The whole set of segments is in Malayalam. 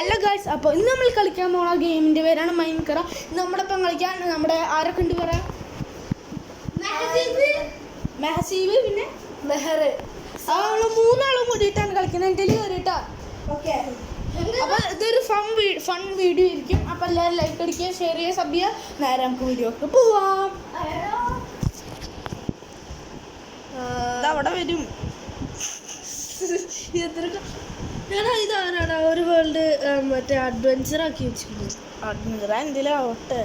ഹലോ ഗൈസ്, അപ്പോൾ ഇന്ന് നമ്മൾ കളിക്കാൻ പോണ ഗെയിമിൻ്റെ പേരാണ് മൈൻക്രാഫ്റ്റ്. നമ്മളിപ്പം കളിക്കാൻ നമ്മുടെ ആരൊക്കെ ഉണ്ട് പറയാം, മെഹസീബ് പിന്നെ മെഹർ, മൂന്നാളും കൂടിയിട്ടാണ് കളിക്കുന്നത്. എൻ്റെ കയറിയിട്ടാ. ഓക്കെ, അപ്പോൾ ഇതൊരു ഫൺ വീഡിയോ ആയിരിക്കും. അപ്പോൾ എല്ലാവരും ലൈക്ക് അടിക്കുക, ഷെയർ ചെയ്യുക, സബ് ചെയ്യുക. നേരെ നമുക്ക് വീഡിയോ ഒക്കെ പോവാം. അവിടെ വരും. ഇതാരാടാ ഒരു വേൾഡ് മറ്റേ അഡ്വഞ്ചർ ആക്കി വെച്ചിട്ടുണ്ട്. അഡ്വഞ്ചർ എന്തെങ്കിലും ആവട്ടെ.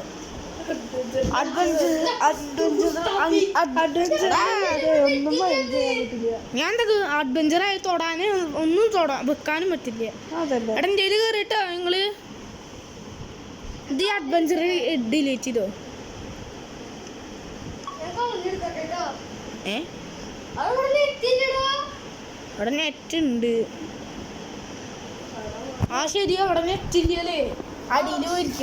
ഞാൻ എന്താ അഡ്വഞ്ചർ ആയി തൊടാന് ഒന്നും വെക്കാനും പറ്റില്ല. എടാ എൻ്റെ കയറിട്ടോ നിങ്ങള് ഇത് അഡ്വഞ്ചർ ഡിലീറ്റ് ചെയ്തോ? അവിടെ നെറ്റ് ഉണ്ട്. ആ ശരി, അവിടെ നെറ്റ് ഇല്ലല്ലേ? അടിയിൽ പോയിരിക്ക.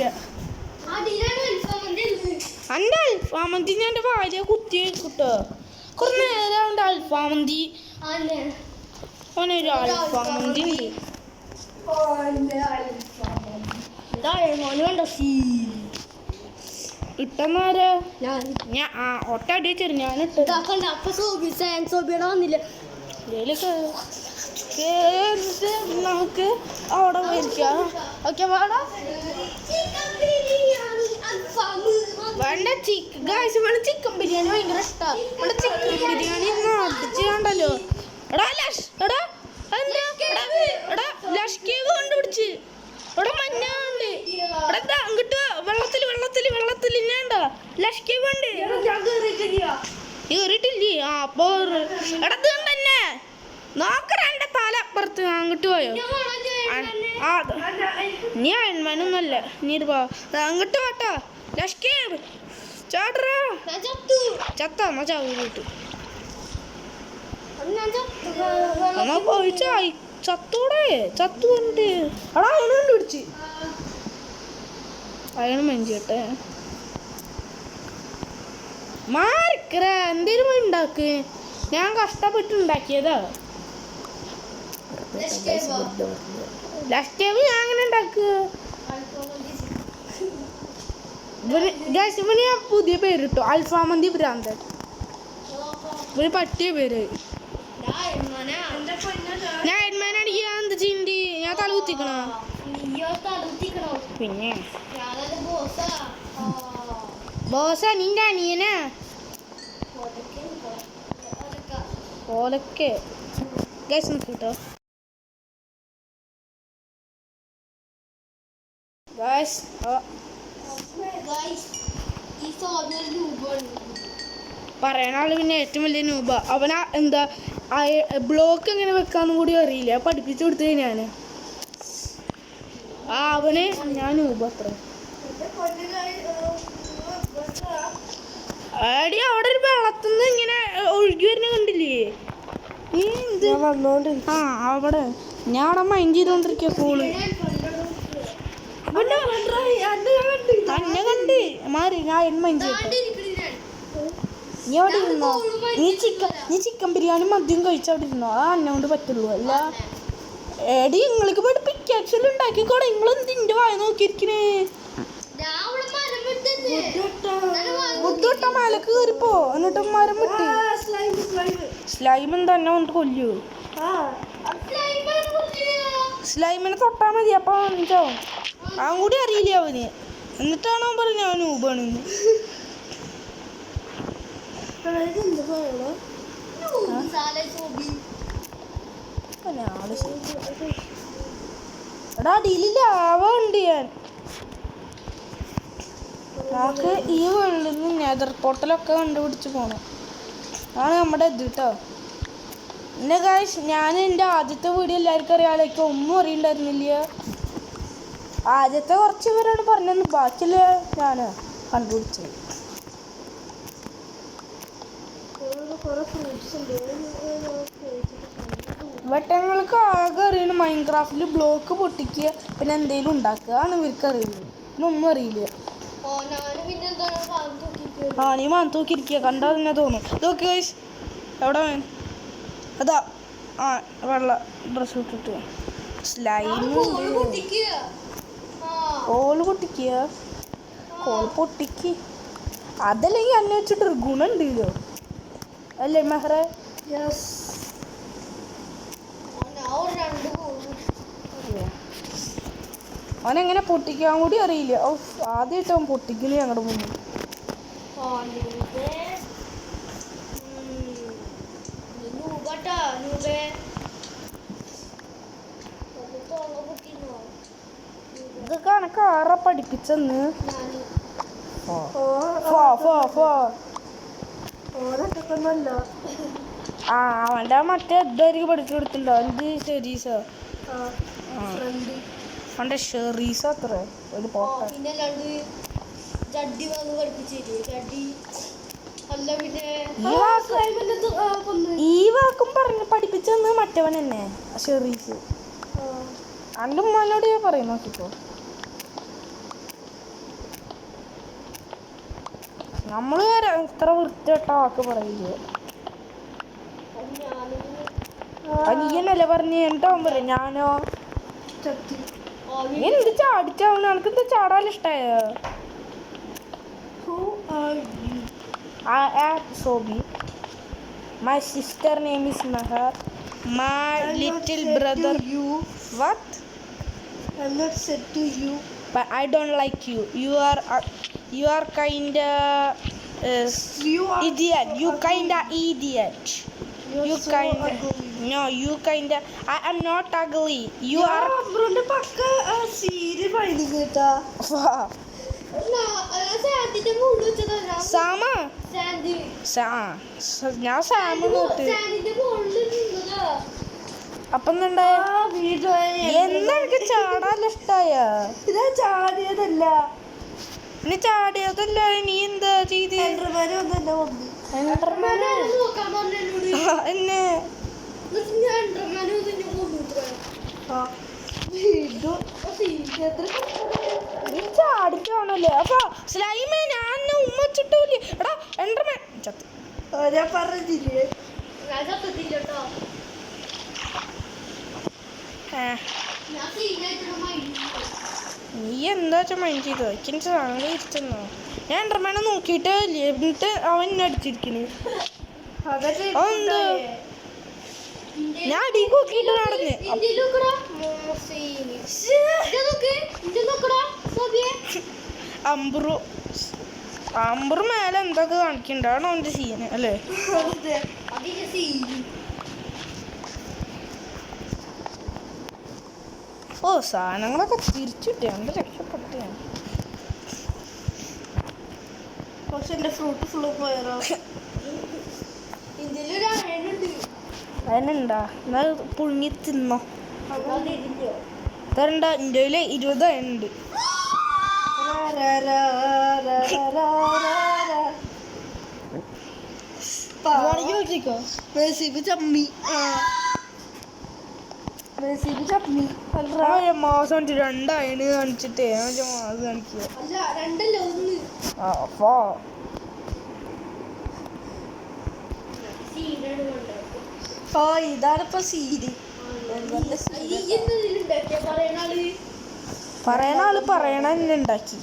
എൻ്റെ അൽഫാമന്തി ഞാൻ എൻ്റെ ഭാര്യ കുത്തി കിട്ടോ. കുറേ നേരം ഉണ്ട് അൽഫാമന്തി. ഓനൊരു അൽഫാമന്തി ഉണ്ട്. ഇട്ടെന്നാരെ ഞാൻ ഒറ്റ അടി വെച്ചിട്ട് ഞാൻ വന്നില്ല. നമുക്ക് അവിടെ പോയിരിക്കാം. ഓക്കെ വേണം വേണ്ട ചിക്കൻ ബിരിയാണി ഭയങ്കര ഇഷ്ടമാണ്. ഇവിടെ ചിക്കൻ ബിരിയാണി അടിച്ച് കണ്ടല്ലോ. എടാ ലഷ്കേവ് കണ്ടുപിടിച്ച് ഇവിടെ മഞ്ഞുണ്ട്. ഇവിടെ അങ്ങോട്ട് വെള്ളത്തിൽ ഇന്നേണ്ട ലഷ്കേവ് ഉണ്ട്. കേറിയിട്ടില്ലേ? ആ അപ്പൊ ഇടത് കണ്ടന്നെ നോക്കറ തല അപ്പുറത്ത് അങ്ങോട്ട് പോയോ? നീ അയൺമാനൊന്നല്ല, നീ അങ്ങോട്ട് വാട്ടാ. ലഷ്കേവ് ചാടറാ. ചത്താ ചാവൂട്ട് എന്നാ പോയി ചത്തോടെ ചത്തു പറഞ്ഞിട്ട്. എടാ അയണ് കണ്ടുപിടിച്ച് അയണ് മഞ്ചിട്ടെ മാറിക്കറ. എന്തേലും ഉണ്ടാക്ക്, ഞാൻ കഷ്ടപ്പെട്ട് ഉണ്ടാക്കിയതാ. ലഷ്കേവ് ഞാൻ അങ്ങനെ ഉണ്ടാക്കുക. ഇവന് ഞാൻ പുതിയ പേര് ഇട്ടു, അൽഫാമന്തി ഭ്രാന്തൻ. ഇവന് പറ്റിയ പേര്. ഞാൻ ഹെഡ്മാനാണെങ്കിൽ ഞാൻ എന്ത് ചെയ്യണ്ടി? ഞാൻ തല കുത്തിക്കണോ? പിന്നെ ബോസാ നിന്റെ അനിയനാ ഓലക്കെ ഗൈസ് നോക്കിട്ടോ. പറയണാള് പിന്നെ ഏറ്റവും വലിയ നൂബ. അവനാ എന്താ ബ്ലോക്ക് എങ്ങനെ വെക്കാന്നും കൂടി അറിയില്ല. പഠിപ്പിച്ചു കൊടുത്തത് ഞാൻ. അവന് ഞാൻ നൂബ അത്ര. എടി അവിടെ ഒരു വെള്ളത്തിന്ന് ഇങ്ങനെ ഒഴുകി വരുന്ന കണ്ടില്ലേ? അവിടെ ഞാൻ അവിടെ മൈൻഡ് ചെയ്തോണ്ടിരിക്കുക. ഫോണ് എന്നെ കണ്ട് മാറി. ഞാൻ മൈൻഡ് ചെയ്തു. നീ അവിടെ ഇരുന്നോ? നീ ചിക്കൻ ബിരിയാണി മദ്യം കഴിച്ചവിടെ ഇരുന്നോ? ആ അന്നോണ്ട് പറ്റുള്ളൂ. അല്ല എടി നിങ്ങൾക്ക് പോയിട്ട് പിക്കാക്സിൽ ഉണ്ടാക്കിക്കോടെ. നിങ്ങളെന്തിന്റെ വായ നോക്കിയിരിക്കണേ? മുട്ട മലക്ക് കയറിപ്പോ. എന്നിട്ട് മരം വിട്ട് സ്ലൈം തന്നെ കൊണ്ട് കൊല്ലൂ. സ്ലൈമിനെ തൊട്ടാ മതി, അപ്പൊ ചാവും. അവൻ കൂടി അറിയില്ല അവന്. എന്നിട്ടാണ് അവൻ പറഞ്ഞ അവൻ ഊബാണെന്ന്. എടാ അടിയിലില്ല ആവ ഉണ്ട്. നമുക്ക് ഈ വേൾഡിൽ നിന്ന് നെതർ പോർട്ടലൊക്കെ കണ്ടുപിടിച്ച് പോകണം. അതാണ് നമ്മുടെ ഇത് കേട്ടോ. പിന്നെ ഗൈസ്, ഞാൻ എൻ്റെ ആദ്യത്തെ വീഡിയോ എല്ലാവർക്കും അറിയാമല്ലോ. എനിക്ക് ഒന്നും അറിയണ്ടായിരുന്നില്ല. ആദ്യത്തെ കുറച്ച് പേരാണ് പറഞ്ഞത്, ബാക്കിയുള്ള ഞാൻ കണ്ടുപിടിച്ചത്. വെട്ടങ്ങൾക്ക് ആകെ അറിയണം മൈൻക്രാഫ്റ്റിൽ ബ്ലോക്ക് പൊട്ടിക്കുക, പിന്നെ എന്തെങ്കിലും ഉണ്ടാക്കുക ആണ് ഇവർക്ക് അറിയുന്നത്. പിന്നൊന്നും അറിയില്ല. നീ മാൻ തൂക്കിയിരിക്കുക, കണ്ടാൽ തന്നെ തോന്നും. ഇതൊക്കെ ഗൈസ് എവിടെ അതാ വെള്ള ഡ്രസ്സ് ഇട്ടിട്ട് സ്ലൈമുണ്ട്. കോല് പൊട്ടിക്കുക, കോല് പൊട്ടിക്ക്. അതല്ലെങ്കിൽ അന്നെ വെച്ചിട്ടൊരു ഗുണമുണ്ടല്ലോ അല്ലേ മെഹ്റെ? അവനെങ്ങനെ പൊട്ടിക്കാൻ കൂടി അറിയില്ല. ആദ്യമായിട്ട് അവൻ പൊട്ടിക്കല് ഞങ്ങളുടെ മുന്നിൽ. ഇതൊക്കെ എനക്ക് ആരാ പഠിപ്പിച്ചെന്ന്? അവൻ്റെ മറ്റേ ഇതായിരിക്കും പഠിച്ചെടുത്തിട്ടുണ്ടോ? എന്ത് ഷെരീസോ? അവൻ്റെ ഷെറീസ അത്ര ഒരു പോട്ട. ഈ വാക്കും പറഞ്ഞ് പഠിപ്പിച്ചെന്ന് മറ്റവൻ തന്നെ ഷെറീസ്. എൻ്റെ ഉമ്മാനോട് ഞാൻ പറയും നോക്കിക്കോ. നമ്മള് ഇത്ര വൃത്തികെട്ട വാക്ക് പറയില്ല. നീയല്ലേ പറഞ്ഞ് എന്നിട്ടാവും പറയും ഞാനോ നീ എന്ത് ചാടിച്ചാവണ? എനിക്ക് എന്താ ചാടാൻ ഇഷ്ടായോ? I am Sobi. My sister name is Nahar. My little brother. What? I'm not said to you. But I don't like you. You are kinda idiot. You kinda idiot. You kinda. No, you kinda. I am not ugly. You are. Brother, pakka serious fighting keta. Sama. ഞാൻ സാമ നോട്ട്. അപ്പം എന്താ എനിക്ക് ചാടാൻ ഇഷ്ടായ? ചാടിയതല്ല നീ ചാടിയതല്ല. നീ എന്താ ചെയ്ത്? എന്നെ നീ ചാടിക്കാണല്ലേ? അപ്പൊ സ്ലൈമേ ഞാൻ ഉമ്മച്ചിട്ടൂല്ലേ? എടാ എൻഡർമാൻ ചത്ത്. ഞാൻ പറഞ്ഞില്ലേ നീ എന്താ മൈൻഡ് ചെയ്തോ? എനിക്ക് സാധനം ഇരിച്ചെന്നോ? ഞാൻ എൻഡർമാനെ നോക്കിയിട്ട് എന്നിട്ട് അവൻ എന്നെ അടിച്ചിരിക്കണ്. അതെന്താ ഞാൻ അടി നോക്കിയിട്ട് നടന്ന് അമ്പറ് മേലെ എന്തൊക്കെ കാണിക്കണ്ടാണ് അവൻ്റെ സീന് അല്ലേ? ഓ സാധനങ്ങളൊക്കെ തിരിച്ചിട്ടേ എൻ്റെ രക്ഷപ്പെട്ടേ. പക്ഷെ എൻ്റെ ഫ്രൂട്ട് ഫുള്ള് പോയാലോ? അതിനുണ്ടാ എന്നാൽ പുഴുങ്ങി തിന്നോ? തരണ്ട. എൻ്റെ 20 ഉണ്ട്. മാസം 2 അയണ് കാണിച്ചിട്ടേ മാസം കാണിക്കുക. അപ്പൊ ഇതാണിപ്പോ സീരി. പറയണ ആള് പറയണ ഉണ്ടാക്കി.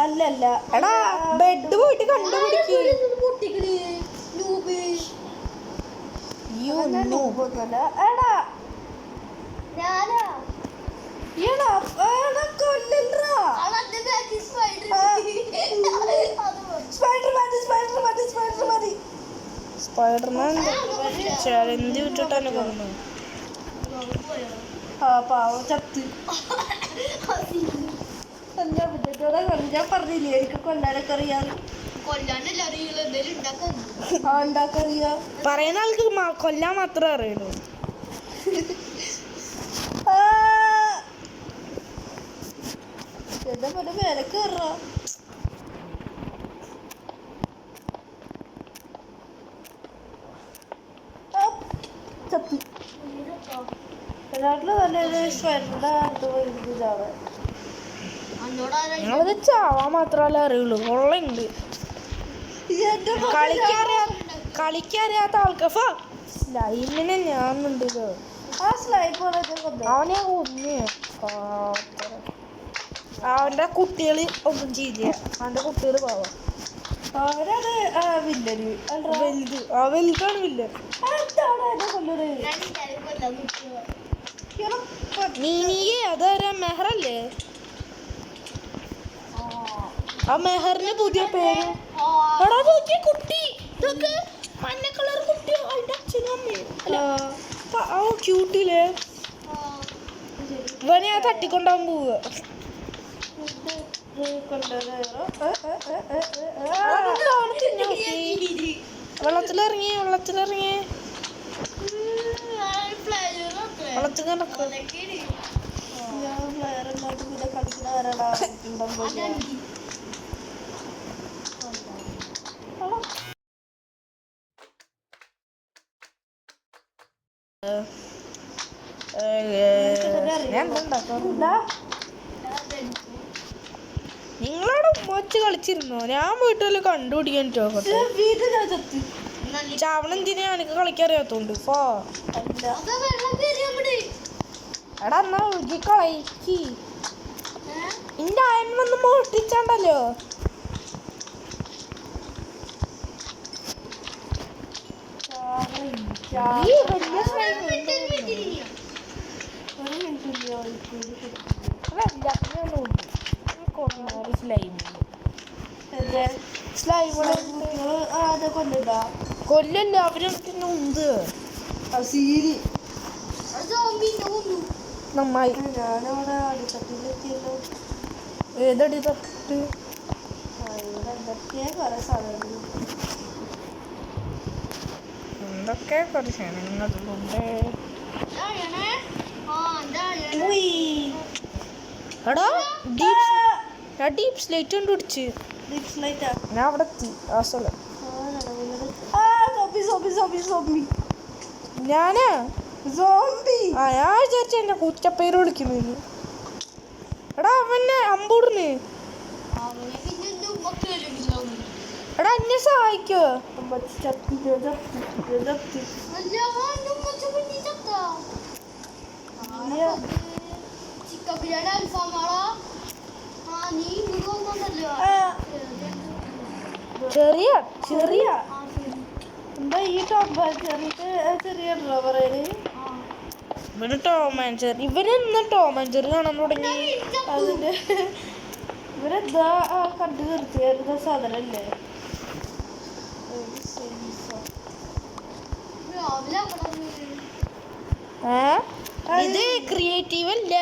അല്ലല്ല എടാ ബെഡ് പോയിട്ട് കണ്ടുപിടിക്ക്. സ്പൈഡർമാൻ ചലന്തി വിട്ടിട്ടാണ് കൊന്നു. പാവം ചത്ത്. ഞാൻ പറഞ്ഞില്ലേ എനിക്ക് കൊല്ലാനൊക്കെ അറിയാം. പറയുന്ന ആൾക്ക് കൊല്ലാൻ മാത്രമേ അറിയുള്ളൂ. എന്താ പോലെ മേലെ കയറാ. ചത്തി. ഞങ്ങളത് ചാവാൻ മാത്രമല്ല അറിയുള്ളൂ. കൊള്ളുണ്ട് കളിക്കാറിയാം. കളിക്കറിയാത്ത ആൾക്കാർ സ്ലൈമിനെ ഞാനുണ്ടല്ലോ. ആ സ്ലൈം അവനെ ഒന്നേ അവന്റെ കുട്ടികൾ ഒന്നും ചെയ്തില്ല. അവന്റെ കുട്ടികൾ പോവാം. അവരത് വില്ലന് വലുത് വലുതാണ് വില്ലൻ. നീനിയെ അതാരാ മെഹറല്ലേ? ആ മെഹറിന് പുതിയ പേര്. എടാ നോക്കിയ കുട്ടി, ഇതൊക്കെ മഞ്ഞ കളർ കുട്ടിയോ അതിന്റെ അച്ഛനും അമ്മയും അല്ല ക്യൂട്ടില്ലേ. ഇവനെ ഞാൻ തട്ടിക്കൊണ്ടാൻ പോവുക. വെള്ളത്തിലിറങ്ങി വെള്ളത്തിൽ കിടക്കുക. നിങ്ങളവിടെ ഉമ്മച്ച് കളിച്ചിരുന്നോ? ഞാൻ വീട്ടിൽ കണ്ടുപിടിക്കാൻ ചാവണം. എന്തിനാ എനിക്ക് കളിക്കറിയാത്തോണ്ട് എടാ എന്നാ ഒഴുകി കളയിക്ക്. ഇന്റെ അയമ്മൊന്ന് മോഷ്ടിച്ചാണ്ടല്ലോ. കൊല്ലല്ല അവര് ഉണ്ട് നന്നായി. ഞാനവിടെ അടിത്തട്ടിലെത്തിയല്ലോ. ഏതടി തട്ട്? എന്തൊക്കെ കുറച്ച് സാധനങ്ങളുണ്ട്. എടാ ഡീപ് സ്ലൈറ്റ് കണ്ടുപിടിച്ച്. ഞാൻ അവിടെ എത്തി ആ സ്ഥലം. ഞാനാ ഞാൻ വിചാരിച്ച എന്നെ കുറ്റപ്പേര് വിളിക്കുന്നു. എടാ അവനെ അമ്പൂടുന്ന്. എടാ എന്നെ സഹായിക്കോ? ചെറിയ ചെറിയ എന്താ ഈ ചെറിയ ഡ്രൈവറേന് ഇവന് ടോം ആൻഡ് ജെറി. ഇവന് ടോം ആൻഡ് ജെറി കാണാൻ തുടങ്ങി. അതിന്റെ ഇവരെന്താ കണ്ടു നിർത്തിയായിരുന്ന സാധനല്ലേ? ഇത് ക്രിയേറ്റീവ് അല്ല.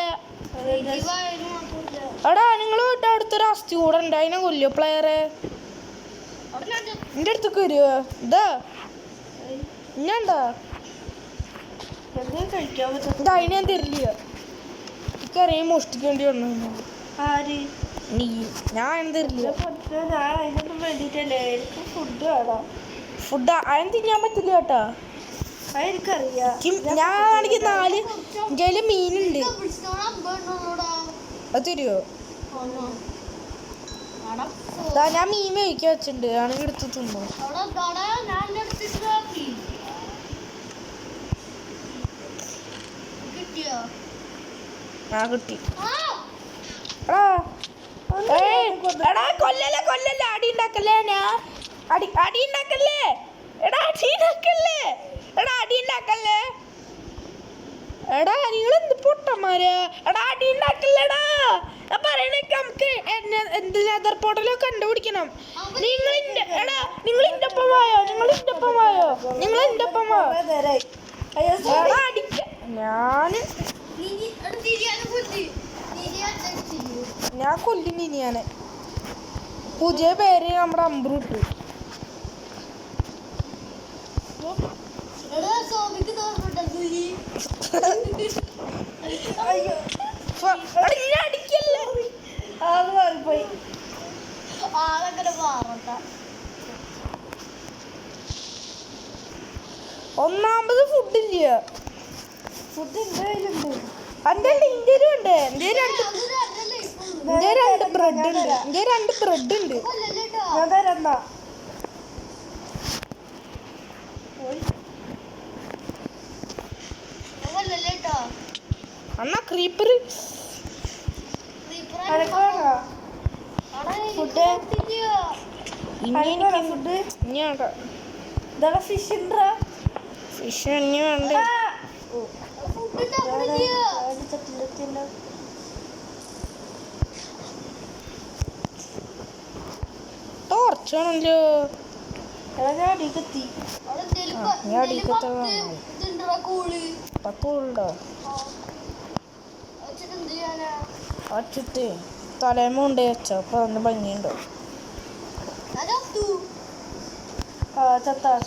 എടാ നിങ്ങൾ അടുത്തൊരു അസ്ഥി കൂടെ ഉണ്ട്. അതിനെ കൊല്ലോ പ്ലെയറെ. എന്റെ അടുത്തേക്ക് വരുവോ? ഇതാ ഇഞ്ഞണ്ടാ കഴിക്കാൻ പറ്റും. അതിന് ഞാൻ തരില്ല. എനിക്കറിയാൻ മോഷ്ടിക്കേണ്ടി വന്നു. ആര്? നീ. ഞാൻ തരില്ല. അതിനൊന്നും വേണ്ടിട്ടല്ലേ. എനിക്ക് ഫുഡ് വേണം. ഫുഡ് അതിന് തിന്നാൻ പറ്റില്ല കേട്ടാ. എനിക്കറിയാം. ഞാനാണെങ്കിൽ 4 ഇന്ത്യയില് മീനുണ്ട്. അത് തരുമോ? ഞാൻ മീൻ മേടിക്കാൻ വെച്ചിട്ടുണ്ട്. ആണെങ്കിൽ എടുത്ത് തിന്നോ. ആ കിട്ടി. എടാ കൊല്ലല്ലേ കൊല്ലല്ലേ. അടി ഉണ്ടാക്കല്ലേ. അടി ഉണ്ടാക്കല്ലേ. എടാ അടി ഉണ്ടാക്കല്ലേ. എടാ അടി ഉണ്ടാക്കല്ലേ. എടാ നിങ്ങൾ എന്ത് പൊട്ടന്മാരാ. എടാ അടി ഉണ്ടാക്കല്ലേടാ. ഞാൻ പറയണേക്ക് നമുക്ക് എന്ത് ലെതർ പോർട്ടലൊക്കെ കണ്ടുപിടിക്കണം. നിങ്ങൾ ഇന്റെ ഒപ്പം വായോ. നിങ്ങൾ എന്റെ ഒപ്പം വായോ. ഞാൻ കൊല്ലും ഇനിയാണ്. പുതിയ പേര് നമ്മുടെ അമ്പ്രൂട്ട്. ഒന്നാമത് ഫുഡില്ല. ഫുഡ് എന്തായാലും അന്റെ ഇന്ത്യയിലും ഉണ്ട്. ഇന്ത്യ 2 ബ്രെഡ് ഉണ്ട്. ഞാൻ തരണ്ട. അണ്ണാ ക്രീപ്പർ ഫുഡ് ഇനി ഫുഡ് ഇനി വേണ്ട ഇതാണ് ഫിഷ് ഉണ്ടോ ഫിഷ് ഇനി വേണ്ട ടോർച്ച് വേണമല്ലോ ഞാൻ അടിക്കെത്തി ഞാൻ അടിക്കത്തെ പത്തുണ്ടോ വച്ചിട്ട് തലേമ കൊണ്ട് വെച്ചോ അപ്പൊ അതിന് ഭംഗിയുണ്ടോ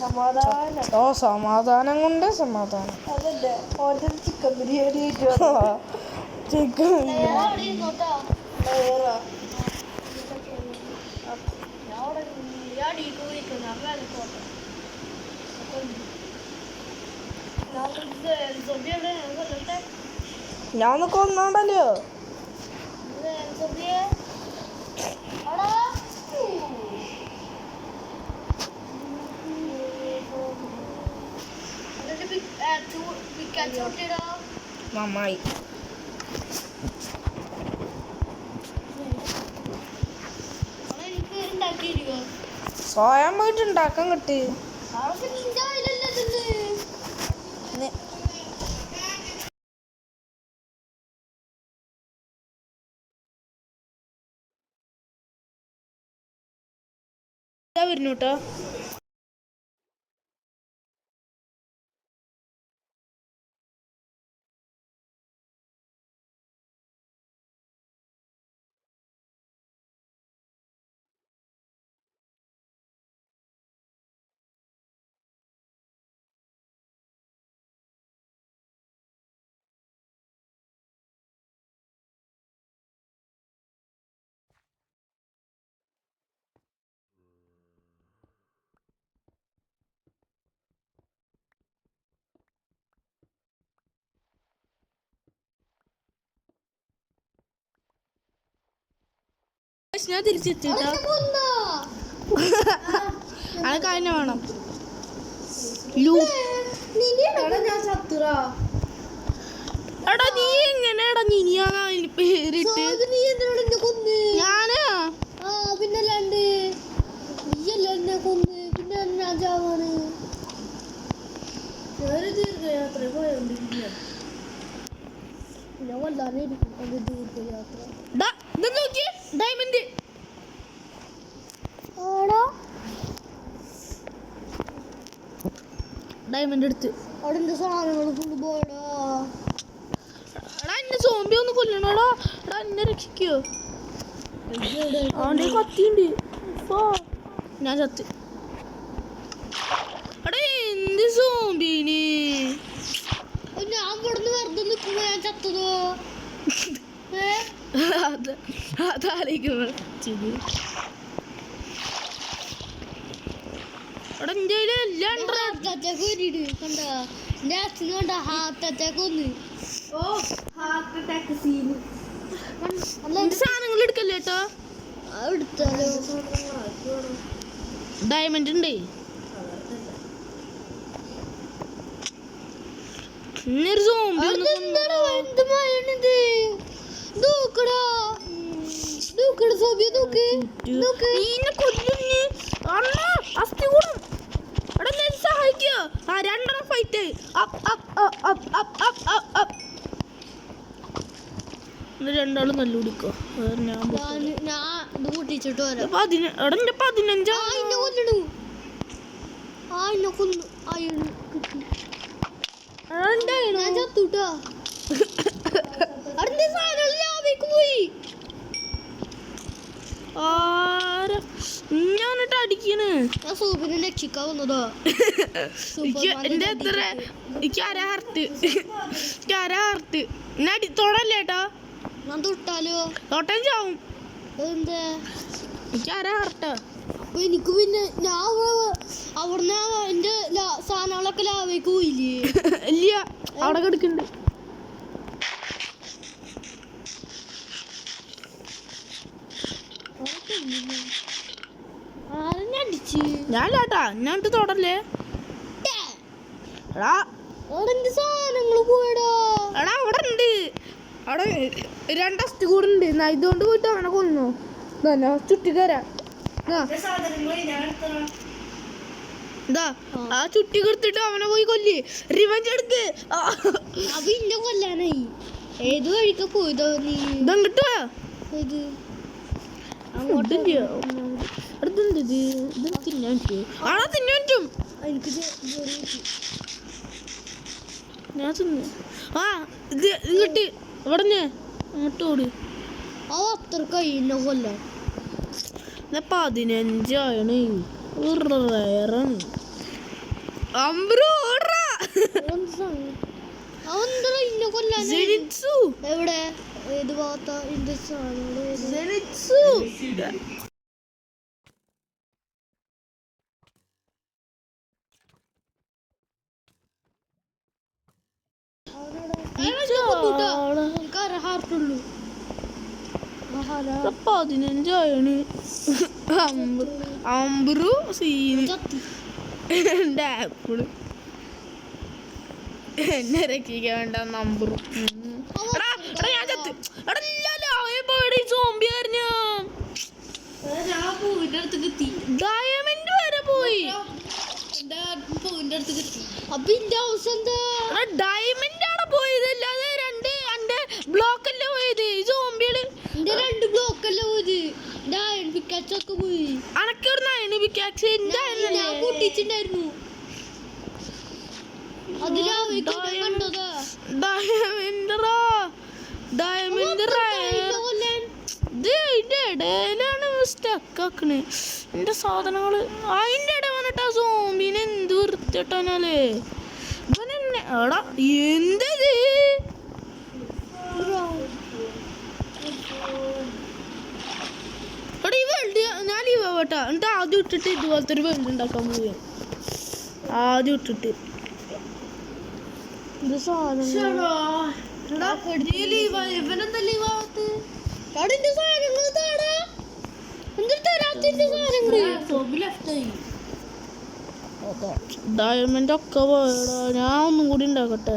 സമാധാനം ഓ സമാധാനം കൊണ്ട് സമാധാനം അതല്ലേ ഓൻ്റെ ചിക്കൻ ബിരിയാണി ചിക്കൻ ഞാൻ കൊന്നാണ്ടല്ലോ നന്നായി സ്വയം പോയിട്ട് ഉണ്ടാക്കാൻ കിട്ടി വരുന്നു കേട്ടോ ഞാൻ തിരിച്ചെത്തിട്ടോ അത് കഴിഞ്ഞ വേണം എടാ നീ എങ്ങനെയാടാ നിനിയാ പേരിട്ട് ഞാനാ പിന്നല്ലാണ്ട് നീയല്ല എന്നെ കൊന്ന് പിന്നെ രാജാവാണ് ദീർഘയാത്ര പോയോണ്ടിരിക്കുക ഞാൻ വല്ലാതെ ദീർഘയാത്ര ഡയമണ്ട് ഡയമണ്ട് എടുത്ത് അവിടെ എന്റെ സാധനങ്ങൾ കൊണ്ടുപോയടാ എടാ എന്നെ സോംബി ഒന്ന് കൊല്ലണോടാ എടാ എന്നെ രക്ഷിക്കോ അവൻ്റെ കത്തിയുണ്ട് ഞാൻ ചത്ത് എടാ എന്ത് സോംബീന് ഞാൻ ഇവിടുന്ന് വെറുതെ നിൽക്കുമ്പോ ഞാൻ ചത്തതോ അതാലോചിക്കുമ്പോൾ എടാ എൻ്റെ കയ്യിൽ എല്ലാം ഹാർട്ട് അറ്റാക്ക് വരിട്ട് കണ്ട എന്റെ അച്ഛൻ കണ്ട ഹാർട്ട് അറ്റാക്ക് വന്ന് ഹാർട്ട് അറ്റാക്ക് സീന് സാധനങ്ങൾ എടുക്കല്ലേ കേട്ടോ എടുത്താലോ ഡയമണ്ട് ഉണ്ട് ഇന്നൊരു സോംബി എന്ത് മഴയാണിത് നോക്കടാ നോക്കടാ സോബിയ നോക്ക് നോക്ക് കൊല്ലുന്നു അണ്ണാ അസ്ഥി കൂടും എടാ ഞാൻ സഹായിക്കോ ആ രണ്ടെണ്ണം ഫൈറ്റ് രണ്ടാളും നല്ല കുടിക്കോ ഞാൻ ഇത് കൂട്ടിച്ചിട്ട് വരാം 15 കൊല്ലണു എന്നെ കൊന്നു ഞാൻ ചത്തുട്ടോ അവിടെ സാധനം ലാഭേക്ക് പോയി ഞാനിട്ട് അടിക്കണ് ഞാൻ സൂപ്പിനെ രക്ഷിക്കാൻ വന്നതോ എന്റെ എത്ര ഹർട്ട് തൊടല്ലേ കേട്ടോ ഞാൻ തൊട്ടാലോ തൊട്ടാൻ ചാവും എന്താ ഹർട്ടാ അപ്പൊ എനിക്ക് പിന്നെ ഞാൻ അവിടുന്ന് എന്റെ സാധനങ്ങളൊക്കെ ലാഭേക്ക് പോയില്ലേ ഇല്ല അവിടെ കിടക്കുന്നുണ്ട് ഞാൻ ലാട്ടാ ഞാൻ തൊടല്ലേ എടാ എന്റെ സാധനങ്ങള് പോയടാ എടാ അവിടെ ഉണ്ട്, അവിടെ രണ്ടസ്റ്റ് കൂടെ ഉണ്ട്. എന്നാ ഇതുകൊണ്ട് പോയിട്ട് അവനെ കൊന്നു. ഇതാ ചുറ്റി തരാം. ഇതാ ആ ചുറ്റി കൊടുത്തിട്ട് അവനെ പോയി കൊല്ലി. റിവഞ്ച് എടുക്ക്. അപ്പൊ ഇന്നെ കൊല്ലാനായി. ഏത് വഴിക്ക പോയതോ നീ? ഇതങ്ങിട്ടോ ഇത് തിന്നാൻ പറ്റും. ആണോ തിന്നാൻ പറ്റും. എനിക്ക് ഞാൻ തിന്നു. ആ ഇത് ഇങ്ങോട്ട് ഇവിടെ അങ്ങോട്ട് ഓട്. ആ അത്ര കയ്യിന്നെ കൊല്ലാൻ 15 റയറാണ്. അമ്പ്രോ ഓടാ. അവന്താ ഇന്നെ കൊല്ലാൻ? സെനിറ്റ്സു എവിടെ? ഏത് ഭാഗത്താ എന്റെ സാധനം? സെനിറ്റ്സു ഹാർട്ടുള്ളൂ 15 അമ്പ്രു സീന് എന്റെ ആപ്പിള് എന്നെ രക്ഷിക്കാൻ വേണ്ട നമ്പർ. ഞാൻ ചത്ത്. സോംബിയായിരുന്നു. പൂവിന്റെ അടുത്ത് എത്തി. ഡയമണ്ട് വരെ പോയി. പൂവിന്റെ അടുത്ത് എത്തി. അപ്പൊ ഇന്റെ അവസ്ഥ എന്താ? ഡയമണ്ട് ആണ് പോയത്, അല്ലാതെ രണ്ട് എന്റെ ബ്ലോക്ക് അല്ലേ പോയത്. സോംബികള് എന്റെ 2 ബ്ലോക്ക് അല്ലേ പോയത്. എന്റെ അയൺ പിക്കാക്സ് ഒക്കെ പോയി. അനക്കൊരു അയൺ പിക്കാക്സ് ഞാൻ പൊട്ടിച്ചിട്ടുണ്ടായിരുന്നു. കണ്ടതാ ഇടയിലാണ് സ്റ്റക്ക് ആക്കണേ എന്റെ സാധനങ്ങള്. അതിന്റെ ഇട വന്നിട്ട് ആ സോംബിനെ എന്ത് വൃത്തിട്ടാലേ ഇവനെന്നെ. എടാ എന്തത് എടാ ഈ വേൾഡ് ഞാൻ ലീവ് ആവട്ടാ. എന്നിട്ട് ആദ്യം ഇട്ടിട്ട് ഇതുപോലത്തെ ഒരു വേൾഡ് ഉണ്ടാക്കാൻ പോവുകയാണ്. ആദ്യം ഇട്ടിട്ട് ഇത് സാധനം ഇവനെന്താ ലീവാകത്ത്? അതിന്റെ സാധനങ്ങൾ താടാ. എന്തിട്ട് തരാത്തിന്റെ സാധനങ്ങള്? ഡയമണ്ട് ഒക്കെ പോയടാ. ഞാൻ ഒന്നും കൂടി ഉണ്ടാക്കട്ടെ.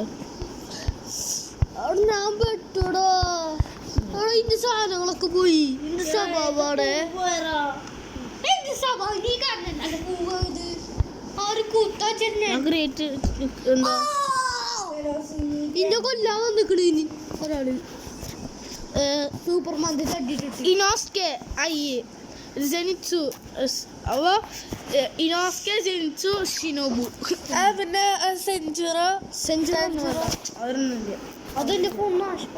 അവിടെ ഞാൻ പെട്ടോടാ. അവിടെ ഇന്റെ സാധനങ്ങളൊക്കെ പോയി. എന്റെ സ്വഭാവമാണ്. എന്റെ സ്വഭാവം നീ കാണുന്നത് പോയത് ആര് കൂത്താച്ചെന്നെ. ഗ്രേറ്റ് എന്താ ഇന്നെ കൊല്ലാൻ വന്നിക്കണ് ഇനി ഒരാള്. സൂപ്പർ മന്തി തട്ടിട്ട് ഇനോസ്കെ ഐ ജെനിറ്റ്സു അവ ഇനോസ്കെ ജെനിറ്റ്സു ഷിനോബു. പിന്നെ സെഞ്ചുറ അവരൊന്നുമില്ല. അതെന്റെ ഫോൺ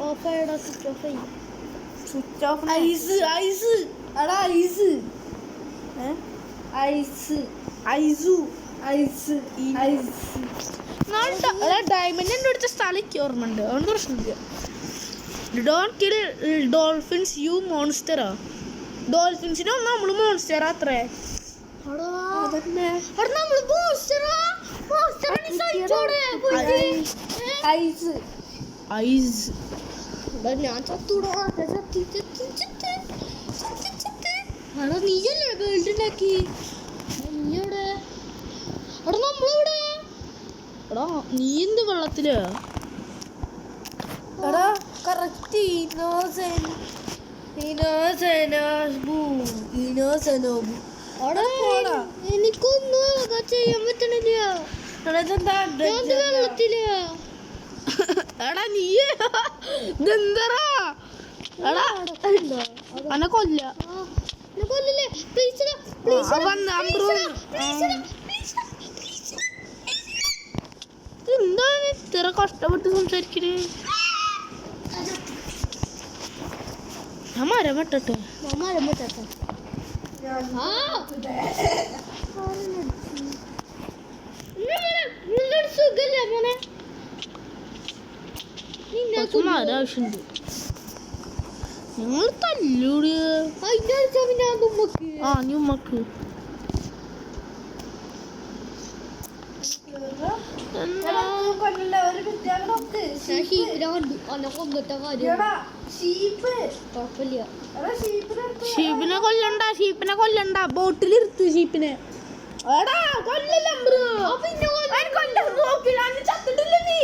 ഓഫ് ആയിടാ. സ്വിച്ച് ഓഫ് ആയി. Switch off. ഐസ് ഐസ് എടാ ice ice ice ice ice diamond എൻ്റെ അടുത്ത സ്ഥലം എനിക്ക് ഓർമ്മയുണ്ട്. അതുകൊണ്ട് പ്രശ്നമില്ല. ഡോണ്ട് കിൽ ഡോൾഫിൻസ് യു മോൺസ്റ്ററാ. ഡോൾഫിൻസിനെ ഒന്ന് നമ്മള് മോൺസ്റ്ററാ അത്രേ. ഞാൻ ചത്തൂടാ. നീയല്ലേ വേൾഡ് ഉണ്ടാക്കി? നീയുടെ എടാ നമ്മളെവിടെ? എടാ നീ എന്ത് വെള്ളത്തില്? എടാ കറക്റ്റ് എനിക്കൊന്നും ചെയ്യാൻ പറ്റണില്ല. വെള്ളത്തില് എടാ നീ ഇതെന്തറാ? എടാ അനെ കൊല്ല കൊല്ലല്ലേ പ്ലീസ്. എന്താണ് ഇത്ര കഷ്ടപ്പെട്ട് സംസാരിക്കണേ? ഞാൻ മരം വെട്ടട്ടെ. സുഖല്ലേ മോനെ? മരം ആവശ്യമുണ്ട്. നിങ്ങൾ തല്ലൂടി. ആ നീ ഉമ്മക്ക് ഷീപ്പിനെ കൊല്ലണ്ട. ബോട്ടിലിരുത്തു ഷീപ്പിനെ. എടാ കൊല്ലല്ല. ചത്തിട്ടില്ല നീ.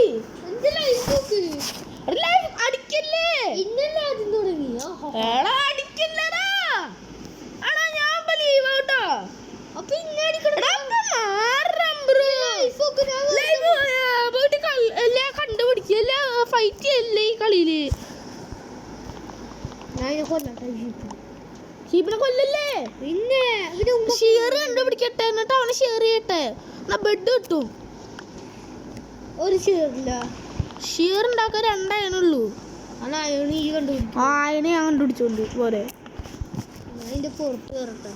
ഫൈറ്റ് അല്ലേ ഈ കളിയില്. ഞാൻ ഇതിനെ കൊല്ലട്ടെ ഷീപ്പിനെ കൊല്ലല്ലേ. പിന്നെ ഷെയർ കണ്ടുപിടിക്കട്ടെ എന്നിട്ട് അവനെ ഷെയർ ചെയ്യട്ടെ. എന്നാ ബെഡ് കിട്ടും. ഒരു ചേറില്ല. ഷെയർ ഉണ്ടാക്കാൻ 2 അയണുള്ളൂ. അതാ അയണ് ഈ കണ്ടുപിടിക്കും. ആ അയണെ ഞാൻ കണ്ടുപിടിച്ചോണ്ട് പോരെ. ഞാൻ ഇതിന്റെ പുറത്ത് കയറട്ടെ.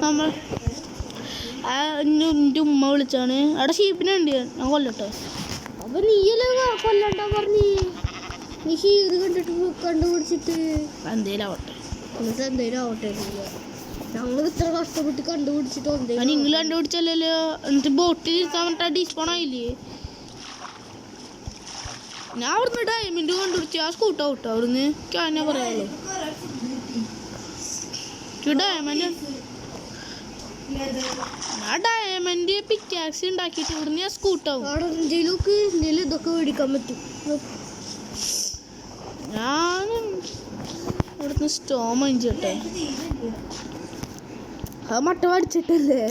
നമ്മൾ എൻ്റെ ഉമ്മ വിളിച്ചാണ്. അവിടെ ഷീപ്പിനെ ഉണ്ട്, ഞാൻ കൊല്ലട്ടെ. അപ്പൊ നീയല്ലേ കൊല്ലണ്ട പറഞ്ഞ്. നീ ഷീറ് കണ്ടുപിടിച്ചിട്ട് എന്തേലും ആവട്ടെ. എന്നിട്ട് എന്തേലും ആവട്ടെ. ഞങ്ങൾ ഇത്ര കഷ്ടപ്പെട്ട് കണ്ടുപിടിച്ചിട്ട് നിങ്ങൾ കണ്ടുപിടിച്ചല്ലോ. എന്നിട്ട് ബോട്ടിൽ ഇരുത്താൻ പറഞ്ഞിട്ട് ഡിസ്പോൺ ആയില്ലേ. ഞാൻ അവിടുന്ന് ഡയമണ്ട് കണ്ടുപിടിച്ച് ആ സ്കൂട്ട് ഔട്ടോ. അവിടുന്ന് ഞാൻ പറയാമല്ലോ. ഡയമണ്ട് ഞാൻ ഡയമണ്ട് പിക്കാക്സ് ഉണ്ടാക്കിയിട്ട് ഇവിടുന്ന് ഞാൻ സ്കൂട്ടാവും. ഇന്ത്യയിലൊക്കെ ഇതൊക്കെ മേടിക്കാൻ പറ്റും. ഞാൻ ഇവിടുന്ന് സ്റ്റോം അഞ്ചിട്ടെ. അത് മട്ട അടിച്ചിട്ടല്ലേ.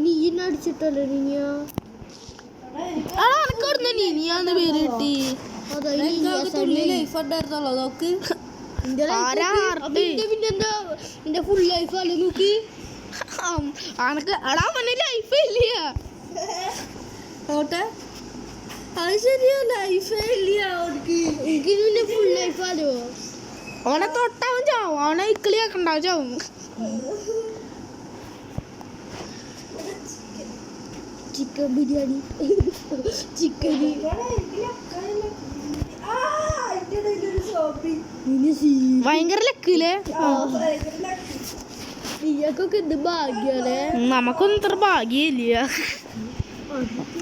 നീന അടിച്ചിട്ടല്ലേ നീനിയ. അനക്കവിടുന്ന് നീനിയാന്ന് പേര് കിട്ടി. ലൈഫ് ഉണ്ടായിരുന്നല്ലോ നോക്ക്. പിന്നെ ഫുൾ ലൈഫ് അല്ലേ നോക്കി. അനക്ക് എടാ മനെ ലൈഫേ ഇല്ല. ഓട്ടെ അത് ശരിയാ, ലൈഫേ ഇല്ല അവർക്ക്. എനിക്ക് പിന്നെ ഫുൾ ലൈഫ് ആലോ. അവനെ തൊട്ടാവും ചാവും. അവനെ ഇക്കിളിയാക്കണ്ടാവും ചാവും. ചിക്കൻ ബിരിയാണി, ചിക്കൻ ഭയങ്കര ലക്കില്ലേ. നീക്കൊക്കെ എന്ത് ഭാഗ്യല്ലേ. നമുക്കൊന്നും ഇത്ര ഭാഗ്യമില്ല.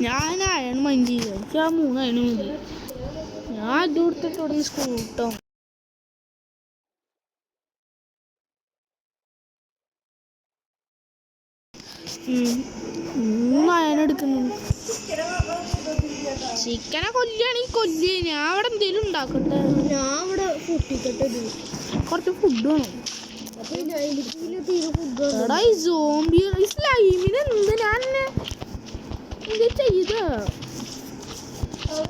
ഞാൻ അയൺ മൈൻഡ് ചെയ്ത. എനിക്ക് ആ 3 അയണ് മതി. ഞാൻ ഇത് കൊടുത്തിട്ട് ഇവിടുന്ന് സ്കൂട്ടോ. അയണെടുക്കുന്നു. ചിക്കനെ കൊല്ലുകയാണെങ്കിൽ കൊല്ലേ. ഞാൻ അവിടെ എന്തേലും ഉണ്ടാക്കട്ടെ. ഞാൻ ഇവിടെ പൊട്ടിക്കട്ടെ. കുറച്ച് ഫുഡ് വേണം. എടാ ഈ സോംബി ഈ സ്ലൈമിന് എന്ത് ഞാൻ എന്ത് ചെയ്ത.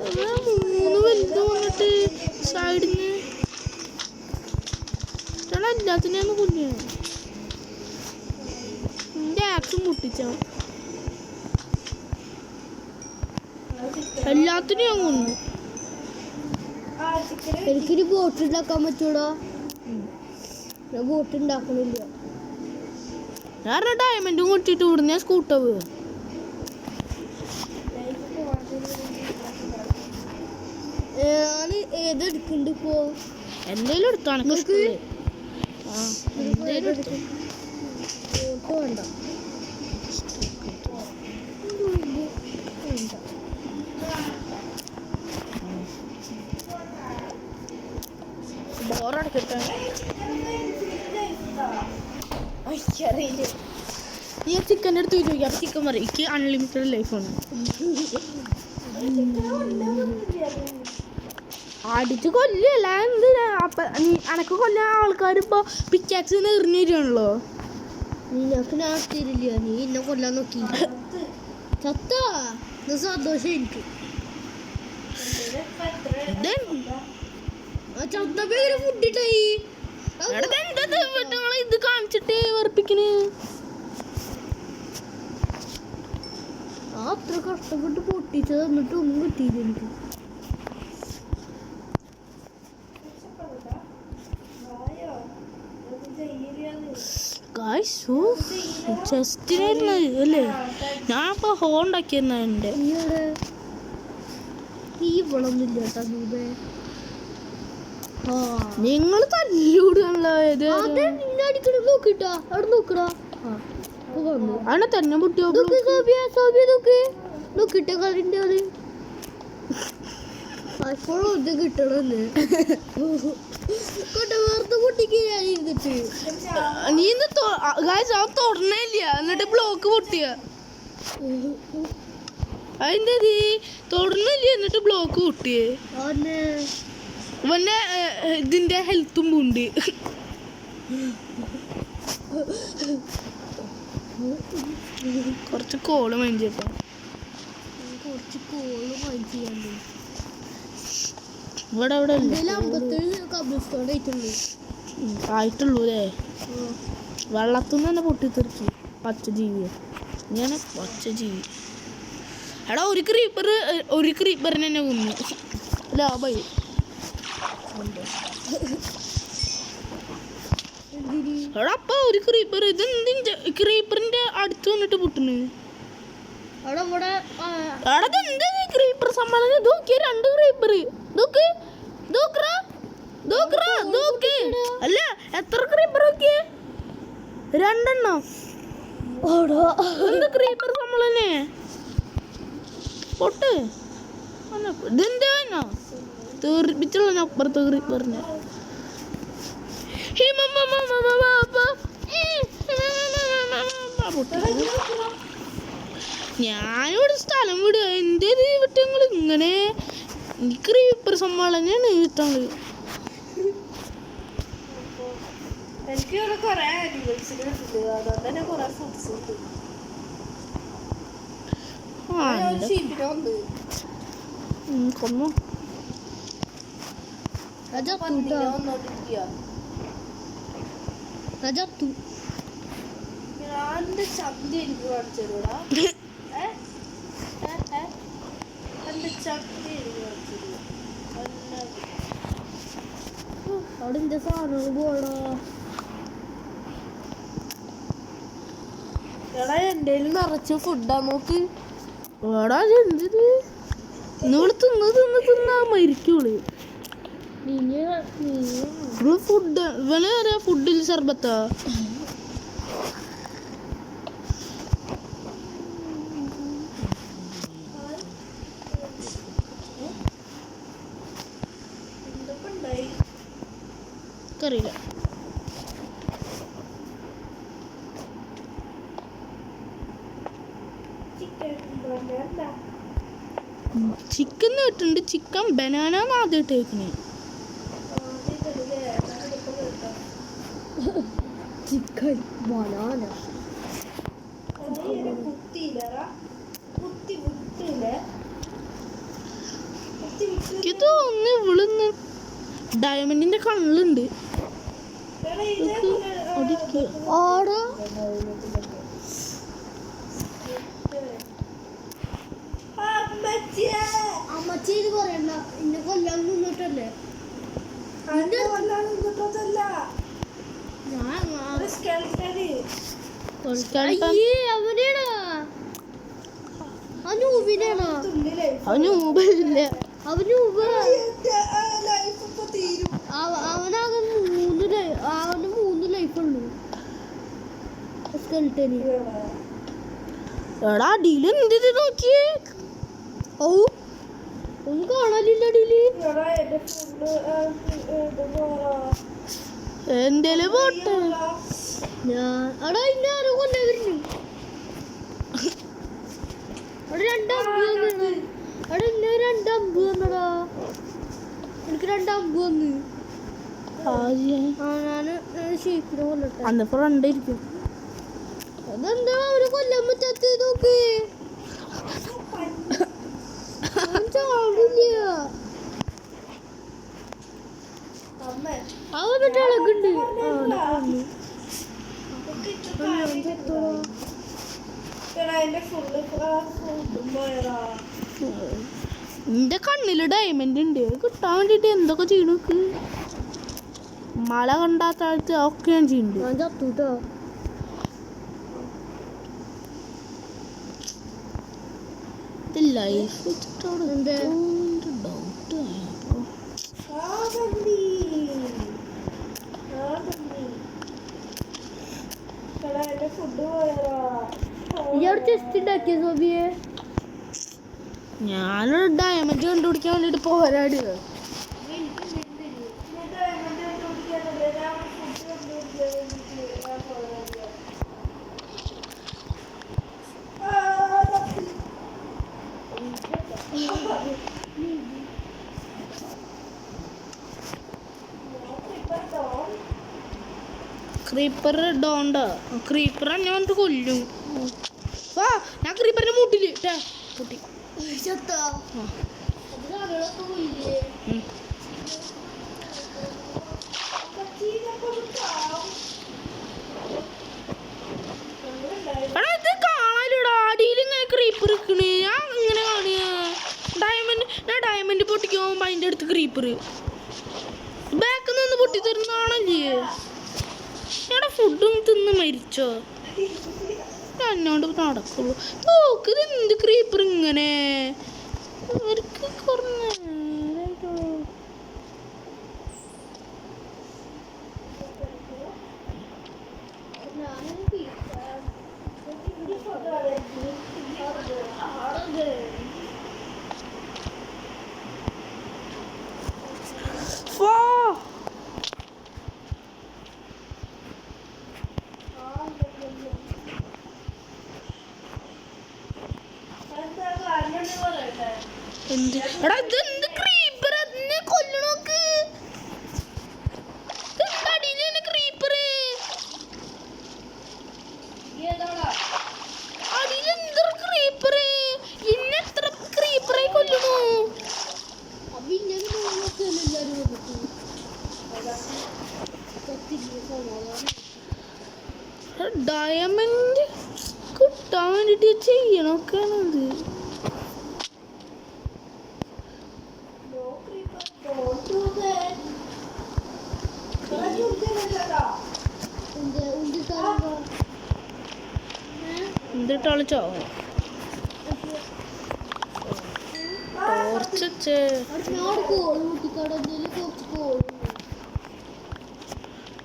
3 വലുത് വന്നിട്ട് സൈഡിന് എല്ലാത്തിനെയാണ് കൊല്ലുക. എൻ്റെ ആക്സ് മുട്ടിച്ച എല്ലാത്തിനും ഞാൻ കൊന്നു. എനിക്കൊരു ബോട്ട് ഉണ്ടാക്കാൻ പറ്റൂടാ. ഞാൻ ബോട്ട് ഉണ്ടാക്കണില്ല. ഞാൻ ഡയമണ്ടും കൊട്ടിട്ട് ഇവിടുന്ന് ഞാൻ സ്കൂട്ടവ്. ഏതെടുക്കുന്നുണ്ട് ഇപ്പോ? എന്തേലും എടുത്തോ എനക്ക് നോക്ക്. ഇഷ്ടമുള്ളത്. ആ എന്തേലും എടുത്തോ. ഫോട്ടോ വേണ്ട. ബോറടിക്കട്ടെ. ഈ ചിക്കൻ്റെ അടുത്ത് ചോദിക്കാം. അപ്പം ചിക്കൻ പറയും എനിക്ക് അൺലിമിറ്റഡ് ലൈഫാണ്. അടിച്ച് കൊല്ലല്ല എന്തിനാ? അപ്പം നീ അനക്ക് കൊല്ലാൻ ആൾക്കാർ ഇപ്പോൾ പിക്കാക്സിന്ന് എറിഞ്ഞു തരുവാണല്ലോ. നിനക്ക് ഞാൻ തരില്ല, നീ എന്നെ കൊല്ലാൻ നോക്കി ചത്താ സന്തോഷം എനിക്ക്. ചത്തപ്പോ ഫുഡ് ഇട്ടായി ഇത് കാണിച്ചിട്ട് വെറുപ്പിക്കണ്. അത്ര കഷ്ടപ്പെട്ട് പൊട്ടിച്ചത് എന്നിട്ട് ഒന്നും കിട്ടിയില്ല എനിക്ക്. ചെസ്റ്റിനായിരുന്നു അല്ലേ? ഞാൻ ഇപ്പൊ ഹോൺ ഉണ്ടാക്കിയെന്നാ എൻ്റെ. ഈ വളമൊന്നുമില്ല കേട്ടോ ദൂബേ. നിങ്ങൾ തല്ലിവിടുകയാണല്ലോ. ഇത് അടിക്കണം നോക്കിട്ടാ അവിടെ നോക്കടാ. അങ്ങനെ തന്നെ പൊട്ടിയോ? നോക്കിട്ട കളിന്റെ കളി അപ്പോഴും ഇത് കിട്ടണമെന്ന് വേർത്ത് പൊട്ടിക്ക് ഞാൻ ഇരുന്നിട്ട്. നീ തുറന്നില്ല എന്നിട്ട് ബ്ലോക്ക് പൊട്ടിയ അതിന്റെ തുറന്നില്ല എന്നിട്ട് ബ്ലോക്ക് പൊട്ടിയേ. ഇവന്റെ ഇതിന്റെ ഹെൽത്തും ഉണ്ട്. കുറച്ച് കോള് മൈൻഡ് കുറച്ച് കോള് മൈൻഡ് ചെയ്യാണ്ട് ഇവിടെ ഇവിടെ 57 കബ്രിസ്ഥാൻ ആയിട്ടുള്ളൂ അല്ലേ? വെള്ളത്തുനിന്ന് തന്നെ പൊട്ടിത്തെറിച്ച് പച്ച ജീവി. ഇങ്ങനെ പച്ച ജീവി. എടാ ഒരു ക്രീപ്പറിനെ തന്നെ കൊന്നു. ലാഭായി. എടാ അപ്പൊ ഒരു ക്രീപ്പർ ഇത് ക്രീപ്പറിന്റെ അടുത്ത് വന്നിട്ട് പൊട്ടുന്നു. ക്രീപ്പർ സമ്മേളനം നോക്കിയ 2 ക്രീപ്പർ അല്ല എത്ര ക്രീപ്പർ നോക്കിയേ? 2 എണ്ണം. ക്രീപ്പർ സമ്മേളനേ പൊട്ട് ഇതെന്താ തീർപ്പിച്ചുള്ള അപ്പുറത്തെ ക്രീപ്പറിനെ. ഞാനിവിടെ സ്ഥലം വിടുക. എൻ്റെ വിട്ടങ്ങൾ ഇങ്ങനെ ക്രീപ്പർ സമ്മേളനാണ് വിട്ടങ്ങള്. എനിക്കിവിടെ കുറെ ആനിമൽസിന് കിട്ടുന്നത്, അതുകൊണ്ട് തന്നെ കുറെ ഫുഡ്സ് കിട്ടും. കൊന്നു ഞാൻ്റെ ചന്തി എനിക്ക് കാണിച്ചതാ. എൻ്റെ ചന്തി എനിക്ക് കാണിച്ചത് അവിടെ എൻ്റെ സാധനങ്ങൾ പോടാ. എടാ എൻ്റെ നിറച്ച് ഫുഡാ നോക്ക്. എടാ എന്തിത് ഇന്നോട് തിന്നാ മരിക്കൂള്. ഫുഡ് ഇവന് അറിയാം. ഫുഡിൽ സർബത്താ. അറിയില്ല. ചിക്കൻ കേട്ടിട്ടുണ്ട്. ചിക്കൻ ബനാന ആദ്യമായിട്ട് കേൾക്കണേ. ചിക്കൻ ബനാന ഇത് ഒന്ന് ഇവിടുന്ന് ഡയമണ്ടിന്റെ കണ്ണിലുണ്ട്. ആടാ അമ്മച്ചി ഇത് പറയണ്ട. ഇന്നെ കൊല്ലാൻ നിന്നിട്ടല്ലേ? അവനേടാ അനൂപിനാണോ? അവന് മുമ്പില്ല. അവന് അവനാകെ അവന് 3 ലൈഫുള്ളൂ സ്കെൽട്ടന്. എടാ അടിയിൽ എന്ത് നോക്കിയേ? ഓ ഒന്നും കാണാനില്ല അടിയില്. എന്തേലും പോട്ടെ. അടാ ഇന്ന ആരോ കൊണ്ടേ വരുന്നു. അവിടെ 2 അമ്പ് വന്നു. അവിടെ ഇന്ന 2 അമ്പ് വന്നടാ. എനിക്ക് 2 അമ്പ് വന്ന്. ഞാന് ഷീപ്പിനെ കൊല്ലട്ടെ. അന്ന് ഫ്രണ്ട് ഇരിക്കും. അതെന്താ അവര് കൊല്ലാൻ പറ്റാത്ത നോക്ക്. ചാടില്ല. അവൻ എന്നിട്ട് ഇളകുണ്ട്. എന്റെ കണ്ണില് ഡയമണ്ട് ഉണ്ട്. കിട്ടാൻ വേണ്ടിട്ട് എന്തൊക്കെ ചെയ്യണക്ക്. മല കണ്ടാത്ത ആഴ്ച ഒക്കെ ഞാൻ ചെയ്യുന്നുണ്ട്. ഞാൻ ചത്തുട്ടോ. ലൈഫ് എന്തേ ഡൗട്ട് ഇയാൾ ടെസ്റ്റ് ഉണ്ടാക്കിയ സോബിയെ. ഞാനൊരു ഡയമണ്ട് കണ്ടുപിടിക്കാൻ വേണ്ടിട്ട് പോരാടുക. ക്രീപ്പർ ഡോണ്ട ക്രീപ്പർ എന്നെ വന്നിട്ട് കൊല്ലും. വാ ഞാൻ ക്രീപ്പറിന്റെ മുട്ടില് പൊട്ടി. എടാ ഇത് കാണാനില്ലടാ. അടിയിൽ ഇങ്ങനെ ക്രീപ്പർ നിക്കണ്. ഞാൻ ഇങ്ങനെ കാണുക. ഞാൻ ഡയമണ്ട് പൊട്ടിക്കാൻ പോകുമ്പോ അതിൻ്റെ അടുത്ത് ക്രീപ്പർ ബാക്കിൽ നിന്ന് പൊട്ടി തരുന്നതാണല്ലേ. ഞങ്ങളുടെ ഫുഡും തിന്ന് മരിച്ചോ? എന്നോണ്ട് നടക്കുള്ളൂ. നോക്ക് എന്ത് ക്രീപ്പർ ഇങ്ങനെ. ഇവർക്ക് കുറഞ്ഞ എന്ത് എടാ ഇതെന്ത് ക്രീപ്പർ അതിനെ കൊല്ലണോക്ക്. അടിയിലാണ് ക്രീപ്പർ. അടിയിൽ എന്താ ക്രീപ്പർ. ഇന്നെ എത്ര ക്രീപ്പറായി കൊല്ലണോ? ഡയമണ്ട് കിട്ടാൻ വേണ്ടിട്ട് ചെയ്യണൊക്കെയാണത്. എന്തിട്ടാള് ചാവും. ടോർച്ച്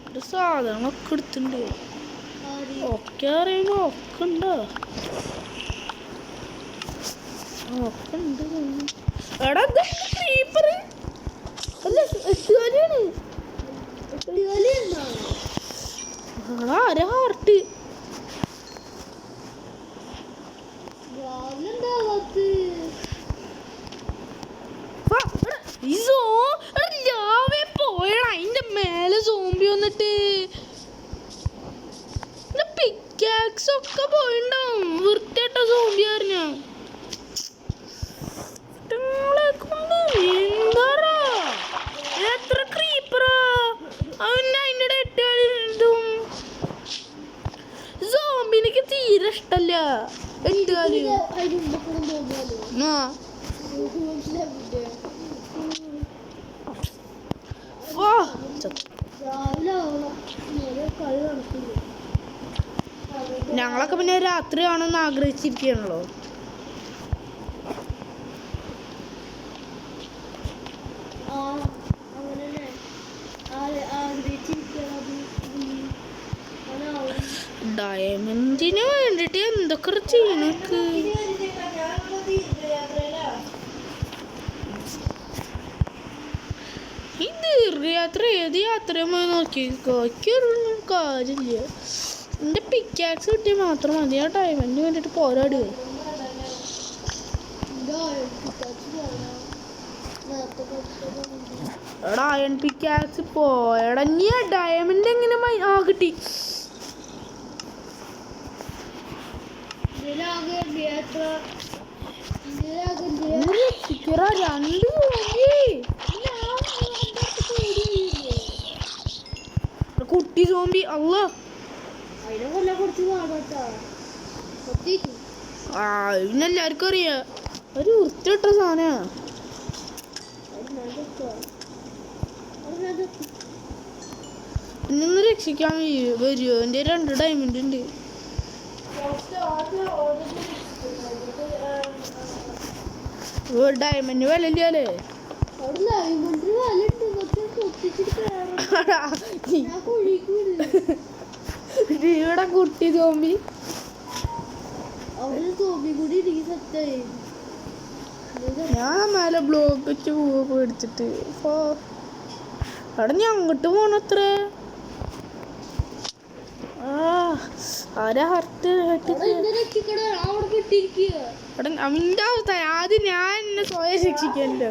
ഒരു സാധനങ്ങളൊക്കെ എടുത്തിട്ടുണ്ട്. ഒക്കെ അറിയുമ്പോ ഒക്കെ ഉണ്ടോ? ഒക്കെ ഉണ്ട്. എടാ ക്രീപ്പർ അല്ല എട്ടുകാലിയാണ്. ആരാ ഹാർട്ട് പോയടാ. അതിന്റെ മേലെ സോംബി വന്നിട്ട് പിക്കാക്സ് ഒക്കെ പോയിണ്ടാവും. വൃത്തിയായിട്ട സോംബി അറിഞ്ഞ എന്താ എത്ര ക്രീപ്പറാ. അവന് അതിൻ്റെ ഇട്ടും സോംബിനിക്ക് തീരെ ഇഷ്ടല്ല. എന്ത് കാര്യം ഞങ്ങളൊക്കെ പിന്നെ രാത്രി ആണെന്ന് ആഗ്രഹിച്ചിരിക്കുകയാണല്ലോ. അങ്ങനെ ആഗ്രഹിച്ചിരിക്കുന്നത് ഡയമണ്ടിന് വേണ്ടിട്ട് എന്തൊക്കെ ചെയ്യണക്ക്. ഈ ദീർഘയാത്ര ഏത് യാത്രയുമായി നോക്കിയൊന്നും കാര്യമില്ല. എന്റെ പിക്കാക്സ് കിട്ടിയാൽ മാത്രം മതി. ആ ഡയമണ്ടിന് വേണ്ടിട്ട് പോരാടുക. എടാ അയൺ പിക്കാക്സ് പോയടാ. നീ ആ ഡയമണ്ട് എങ്ങനെ കിട്ടി? കുട്ടി സോംബി അല്ല ഇതിനെല്ലാവർക്കും അറിയാം. ഒരു വൃത്തിയിട്ട സാധന. ഇന്നൊന്ന് രക്ഷിക്കാൻ വരുമോ? എൻ്റെ 2 ഡയമണ്ട് ഉണ്ട്. ഡയമണ്ട് വില ഇല്ലേ? ഇവിടെ കുട്ടി സോംബി ഞാൻ മേലെ ബ്ലോക്ക് വെച്ച് പേടിച്ചിട്ട്. അവിടെ ഞാൻ അങ്ങോട്ട് പോണത്ര. ആരാ ഹർട്ട് അവന്റെ അവസ്ഥ. ആദ്യം ഞാൻ എന്നെ സ്വയം ശിക്ഷിക്കണ്ട.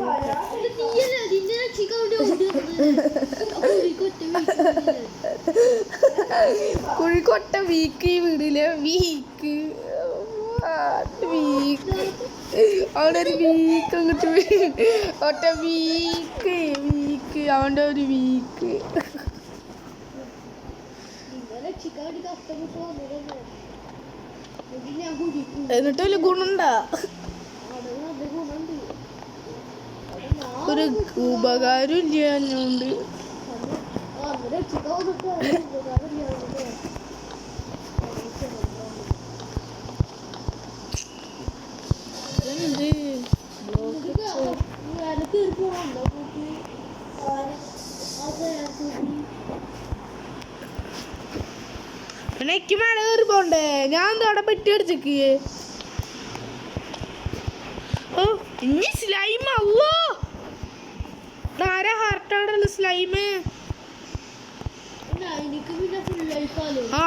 കുഴിക്കൊട്ട വീക്ക്. ഈ വീടിലെ വീക്ക് അവിടെ ഒരു വീക്ക് അങ്ങോട്ട് ഒറ്റ വീക്ക് അവന്റെ ഒരു വീക്ക്. എന്നിട്ട് വലിയ ഗുണുണ്ടാ? ഒരു ഉപകാരം ഇല്ല എന്നോണ്ട്. പിന്നെ എനിക്ക് മേലെ കയറി പോണ്ടേ? ഞാൻ അവിടെ പെട്ടി അടിച്ചേക്ക്. ഓ ഇനി സ്ലൈം. അല്ലോ ആരാ ഹാർട്ടാണ് സ്ലൈമ്? ആ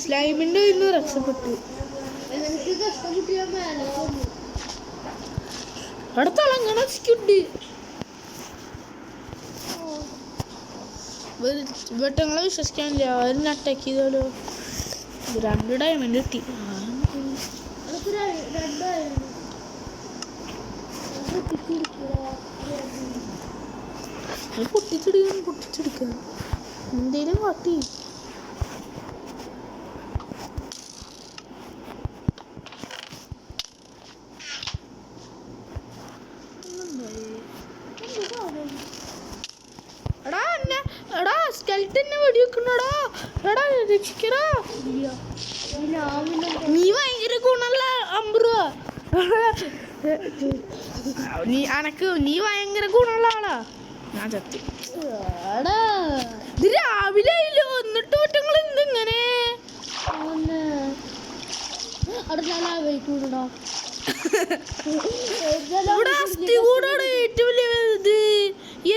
സ്ലൈമിന്റെ ഇന്ന് രക്ഷപ്പെട്ടു. അവിടെ തിളങ്ങണ സ്ക്യൂഡ്. വെട്ടങ്ങളെ വിശ്വസിക്കാനില്ല. അവര് അറ്റാക്ക് ചെയ്തോലോ. 2 ഡയമണ്ട് കിട്ടി. പൊട്ടിച്ചെടുക്ക എന്തേലും കാട്ടി. എടാ സ്കെൽറ്റനെ വെടിവെക്കണടാ. എടാ രക്ഷിക്കടാ. നീ ഭയങ്കര ഗുണല്ല അമ്പറുവ. നീ ഭയങ്കര ഗുണമുള്ള ആളാ. ഞാൻ ചത്തി. ഇത് രാവിലെ ആയില്ലോ. എന്നിട്ട് വട്ടങ്ങൾ എന്തിങ്ങനെ ഇവിടെ അസ്ഥി കൂടാണ് ഏറ്റവും വലിയ ഇത്.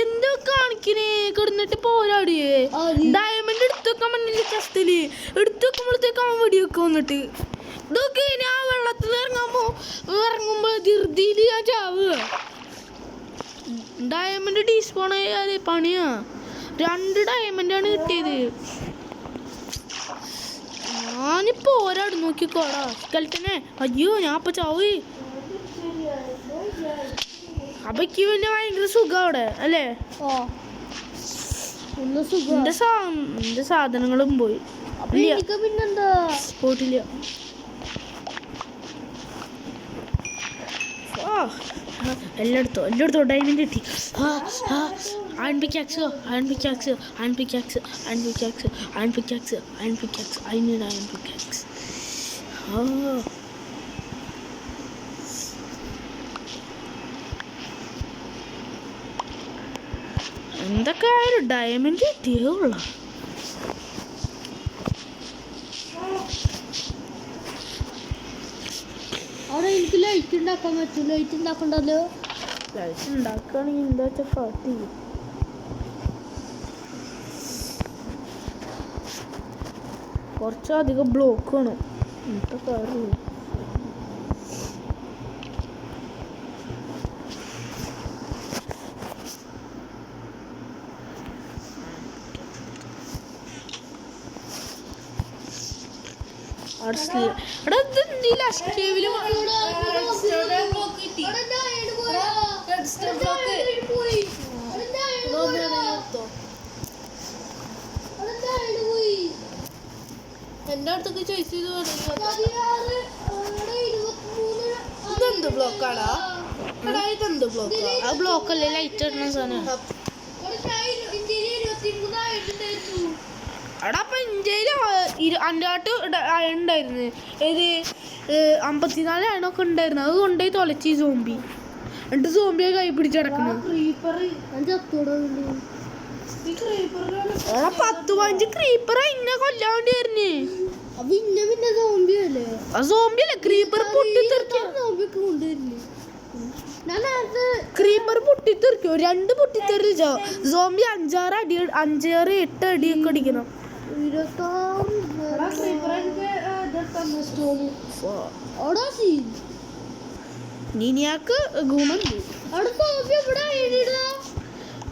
എന്തോ കാണിക്കണേ കിടന്നിട്ട് പോരാടിയേ. ഡയമണ്ട് എടുത്തു വെക്കാൻ പറ്റില്ല. ചസ്തില് എടുത്തു വെക്കുമ്പോഴത്തേക്ക് അവൻ വെടിവെക്കും. വന്നിട്ട് ഇതൊക്കെ ഞാൻ വെള്ളത്തിൽ ഇറങ്ങുമ്പോ ധൃതിയില് ഞാൻ ചാവുക. ഡയമണ്ട് ഡീസ്പോൺ ആയാലേ പണിയാ. 2 ഡയമണ്ടാണ് കിട്ടിയത്. ഞാനിപ്പോ പോരാട് നോക്കിക്കോടാ സ്കെൽറ്റനെ. അയ്യോ ഞാൻ ഇപ്പൊ ചാവേ. അപ്പൊക്ക് പിന്നെ ഭയങ്കര സുഖം അവിടെ അല്ലേ? എന്റെ സാധനങ്ങളും പോയി. പിന്നെന്താ പോയിട്ടില്ല. എല്ലായിടത്തും ഡയമണ്ട് കിട്ടി. Iron pickaxe. I need iron pickaxe. എന്തൊക്കെ ആയാലും ഡയമണ്ട് കിട്ടിയുള്ള അവിടെ എനിക്ക് ലൈറ്റ് ഉണ്ടാക്കാൻ പറ്റും. ലൈറ്റ് ഉണ്ടാക്കണ്ടല്ലോ. ലൈറ്റ് ഉണ്ടാക്കുകയാണെങ്കിൽ എന്താ വെച്ചാൽ കാട്ടി കുറച്ചധികം ബ്ലോക്ക് വേണം. ഇന്നത്തെ കാര്യം എന്റെ അടുത്തൊക്കെ ചോദിച്ചു ഇതെന്ത് ബ്ലോക്കാടാ? ഇതെന്ത് ബ്ലോക്കാ? ആ ബ്ലോക്കല്ലേ ലൈറ്റ് ഇടുന്ന സാധനം. എടാ അപ്പൊ ഇന്ത്യയില് എൻ്റെ ആട്ട് ഉണ്ടായിരുന്നു. ഏത് 54 അയണൊക്കെ ഉണ്ടായിരുന്നു. അത് കൊണ്ടുപോയി തൊലച്ച് സോംബി. എന്നിട്ട് സോംബിയെ കൈ പിടിച്ചടക്കുന്നു. എടാ 10-15 ക്രീപ്പർ ഇന്നെ കൊല്ലാൻ വേണ്ടി വരുന്നേ. ആ സോംബിയല്ലേ ക്രീപ്പർ ക്രീപ്പർ പൊട്ടിത്തെറിക്കോ? 2 പൊട്ടിത്തെറിച്ചോ? സോംബി 5-8 അടിയൊക്കെ അടിക്കണം. നിനിയാക്ക് ഗുണുണ്ട്.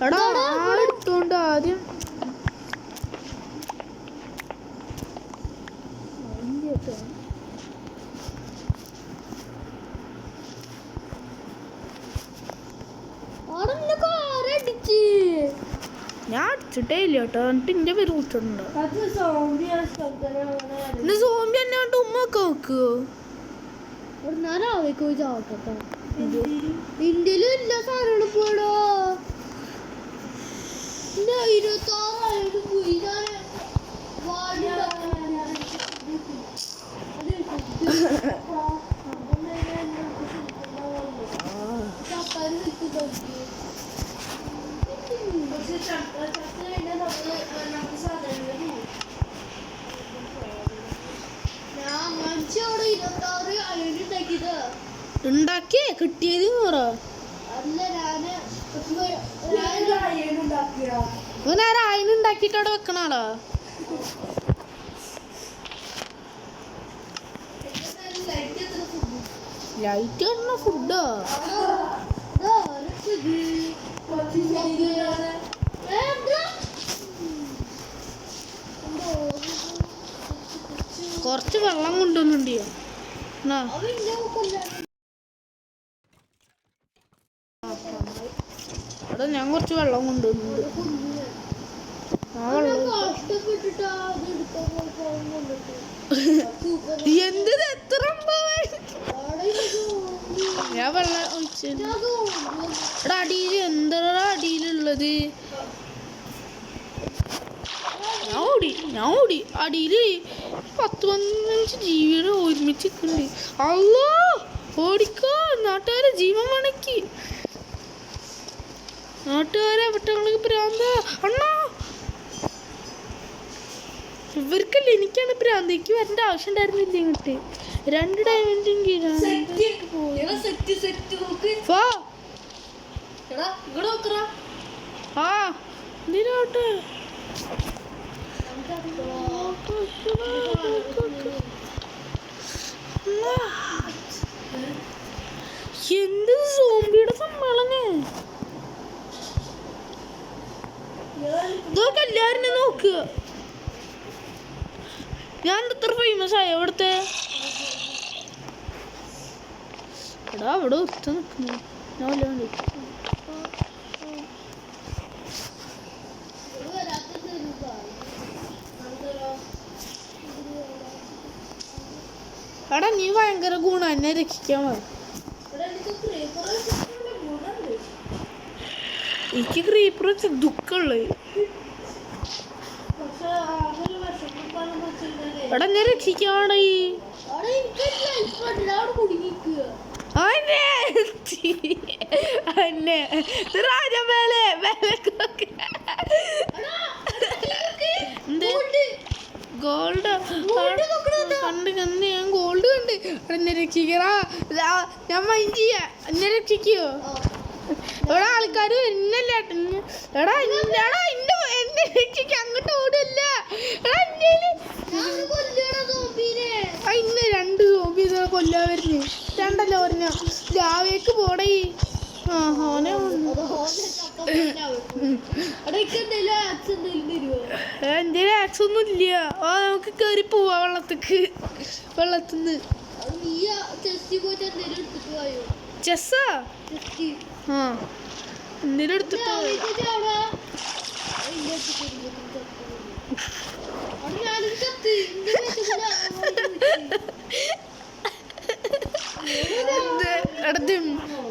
എടാ എടുത്തോണ്ട് ആദ്യം ഞാൻ അടിച്ചിട്ടേ ഇല്ല കേട്ടോ. എന്നിട്ട് എന്റെ പേര് കുത്തുന്നുണ്ട്. സോംബി എന്നെ കൊണ്ട് ഉമ്മ ഒക്കെ വെക്കുവോ? ഇന്ത്യയിലും എല്ലാ സാധനങ്ങളും പോടോ. 26 പോയി. ഉണ്ടാക്കിയേ കിട്ടിയത് പറ. അതിനുണ്ടാക്കിട്ട് അവിടെ വെക്കണാളോ? ലൈറ്റ് കാണുന്ന ഫുഡോ? കുറച്ച് വെള്ളം കൊണ്ടുവന്നുണ്ട്. അവിടെ ഞാൻ കുറച്ച് വെള്ളം കൊണ്ടുവന്നുണ്ട്. എന്ത് എത്ര ഞാൻ വെള്ളം ഒഴിച്ചു. ഇവിടെ അടിയിൽ എന്താ അടിയിലുള്ളത്? ഞാൻ ഓടി അടിയില് 10-15 ജീവിയുടെ ഒരുമിച്ച് നിൽക്കുന്നുണ്ട്. അല്ലോ ഓടിക്കോ, നാട്ടുകാരെ ജീവൻ വേണക്ക്. നാട്ടുകാരെ വെട്ടങ്ങൾക്ക് ഭ്രാന്ത അണ്ണാ. ഇവർക്കല്ലേ, എനിക്കാണ് ഭ്രാന്ത്. എനിക്ക് വരേണ്ട ആവശ്യം ഉണ്ടായിരുന്നില്ല. ഇങ്ങോട്ട് 2 ഡയമണ്ടെങ്കിൽ എന്തിനാട്ടെ എന്ത് സോംബിയുടെ സമ്മേളനേ. ഇതൊക്കെ എല്ലാരും നോക്കുക. ഞാൻ എത്ര ഫേമസ് ആയോ ഇവിടുത്തെ? എടാ അവിടെ ഒത്ത നിൽക്കുന്നു. ഞാൻ എടാ നീ ഭയങ്കര ഗുണം എന്നെ രക്ഷിക്കാൻ മതി. എനിക്ക് ക്രീപ്പർ വെച്ച് ദുഃഖമുള്ളത്. എടാ എന്നെ രക്ഷിക്കാണേ. രാജമേലെ ഗോൾഡ് കണ്ട് ഞാൻ ഗോൾഡ് കണ്ട് എന്നെ രക്ഷിക്കടാ. ഞാൻ മൈൻഡ് ചെയ്യാ, എന്നെ രക്ഷിക്കോ? എടാ ആൾക്കാർ വരുന്നല്ല. എടാ എന്നെ രക്ഷിക്ക, അങ്ങോട്ട് ഓടില്ല. ഇന്ന് 2 സോംബി കൊല്ലാൻ വരുന്നു. 2 അല്ല പറഞ്ഞ ലാവേക്ക് പോടേ. ആ ഓനെ എന്തേലും ആക്സ് ഒന്നും ഇല്ല. നമുക്ക് കേറി പോവാ വെള്ളത്തിന്ന്. ചെസ്സാ? ആ എന്തേലും എടുത്തിട്ട്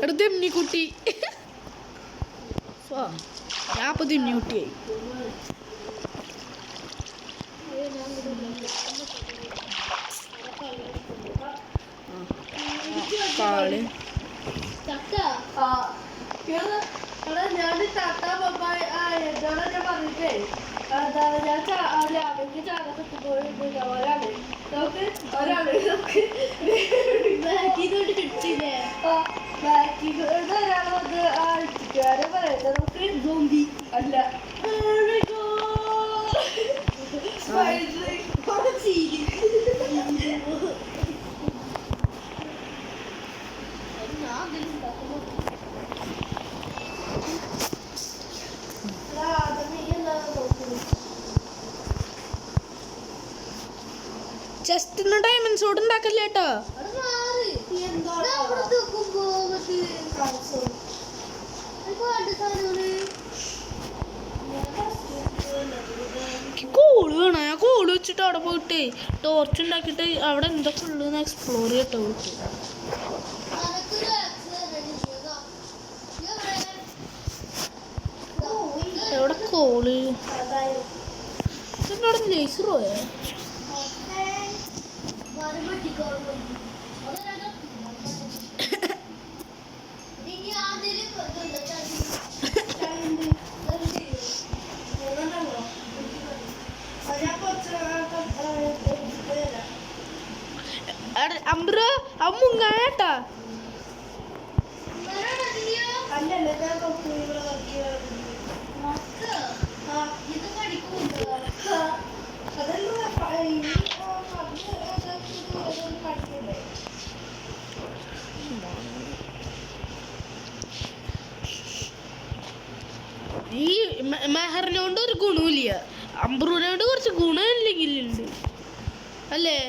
എടതെമ്മി കുട്ടി. ഞാൻ ഇപ്പൊ തിമ്മി കുട്ടിയായി. കാള് ഞാൻ താത്താ പപ്പായ എന്താണ് ഞാൻ പറഞ്ഞിട്ടേ ഞാൻ രാവിലെ ചാകത്തൊക്കെ പോയിട്ട് ഒരാള് ബാക്കിന്നോട്ട് കിട്ടില്ലേ? ബാക്കിന്നോട്ട് ഒരാൾ വന്ന് അടിച്ചിട്ടുകാരെ പറയുന്നത് നമുക്ക് സോംബി അല്ല. ചെസ്റ്റിന് ഡയമണ്ട്സ് കൊണ്ട് ഉണ്ടാക്കല്ലേ കേട്ടോ. കോള് വേണം. ഞാൻ കോള് വെച്ചിട്ട് അവിടെ പോയിട്ട് ടോർച്ച് ഉണ്ടാക്കിയിട്ട് അവിടെ എന്തൊക്കെ ഉള്ളതെന്ന് എക്സ്പ്ലോർ ചെയ്യട്ടോ. എവിടെ കോള്? എന്നോട് ലേസർ പോയേ. അമ്പ്ര അവ മുങ്ങാനേട്ടാ. ഈ മെഹറിനോണ്ട് ഒരു ഗുണമില്ല, അമ്പ്രൂനോട് കുറച്ച് ഗുണമില്ലെങ്കിലുണ്ട് അല്ലേ?